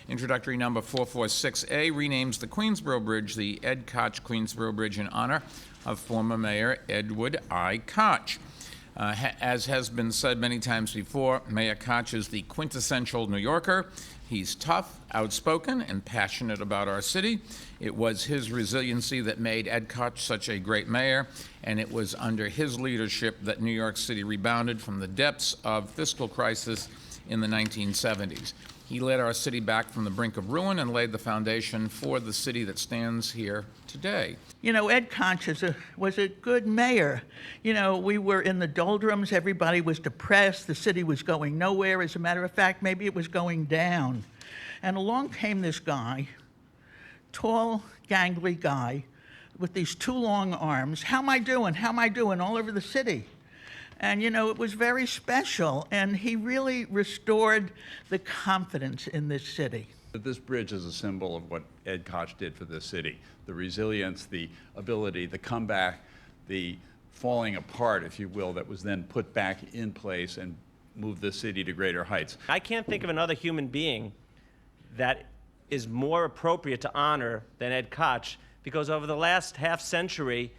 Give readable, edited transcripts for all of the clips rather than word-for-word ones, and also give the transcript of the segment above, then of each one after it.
Introductory number 446A renames the Queensboro Bridge the Ed Koch Queensboro Bridge in honor of former Mayor Edward I. Koch. As has been said many times before, Mayor Koch is the quintessential New Yorker. He's tough, outspoken, and passionate about our city. It was his resiliency that made Ed Koch such a great mayor, and it was under his leadership that New York City rebounded from the depths of fiscal crisis in the 1970s. He led our city back from the brink of ruin and laid the foundation for the city that stands here today. You know, Ed Koch was a good mayor. You know, we were in the doldrums. Everybody was depressed. The city was going nowhere. As a matter of fact, maybe it was going down. And along came this guy, tall, gangly guy with these two long arms. How am I doing? How am I doing? All over the city. And, you know, it was very special, and he really restored the confidence in this city. This bridge is a symbol of what Ed Koch did for this city. The resilience, the ability, the comeback, the falling apart, if you will, that was then put back in place and moved the city to greater heights. I can't think of another human being that is more appropriate to honor than Ed Koch, because over the last half century,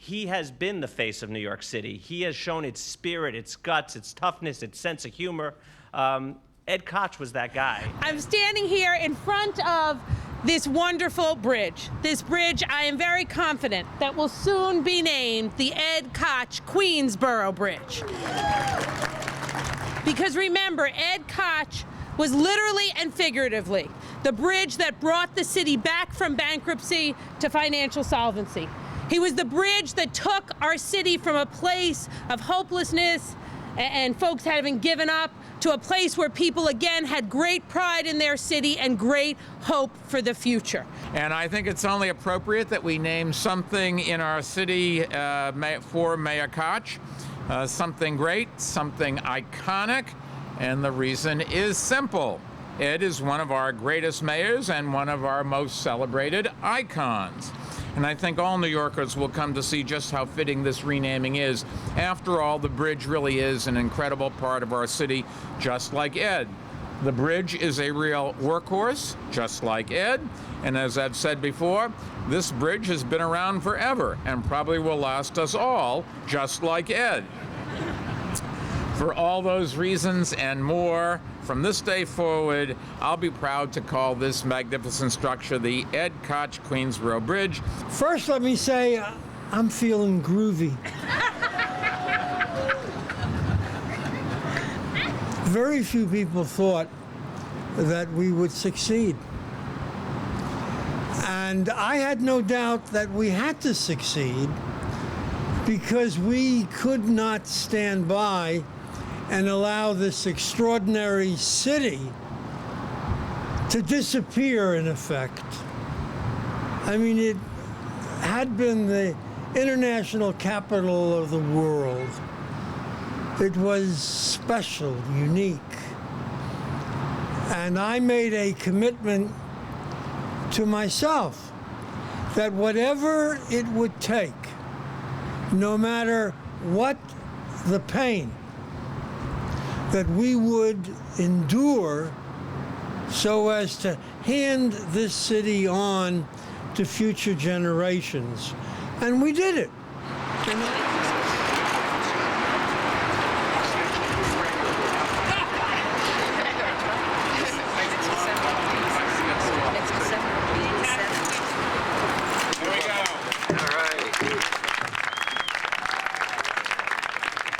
he has been the face of New York City. He has shown its spirit, its guts, its toughness, its sense of humor. Ed Koch was that guy. I'm standing here in front of this wonderful bridge. This bridge, I am very confident, that will soon be named the Ed Koch Queensboro Bridge. Because remember, Ed Koch was literally and figuratively the bridge that brought the city back from bankruptcy to financial solvency. He was the bridge that took our city from a place of hopelessness and folks having given up to a place where people again had great pride in their city and great hope for the future. And I think it's only appropriate that we name something in our city for Mayor Koch, something great, something iconic, and the reason is simple. Ed is one of our greatest mayors and one of our most celebrated icons. And I think all New Yorkers will come to see just how fitting this renaming is. After all, the bridge really is an incredible part of our city, just like Ed. The bridge is a real workhorse, just like Ed. And as I've said before, this bridge has been around forever and probably will last us all, just like Ed. For all those reasons and more, from this day forward, I'll be proud to call this magnificent structure the Ed Koch Queensboro Bridge. First, let me say, I'm feeling groovy. Very few people thought that we would succeed. And I had no doubt that we had to succeed because we could not stand by and allow this extraordinary city to disappear, in effect. I mean, it had been the international capital of the world. It was special, unique. And I made a commitment to myself that whatever it would take, no matter what the pain, that we would endure so as to hand this city on to future generations. And we did it.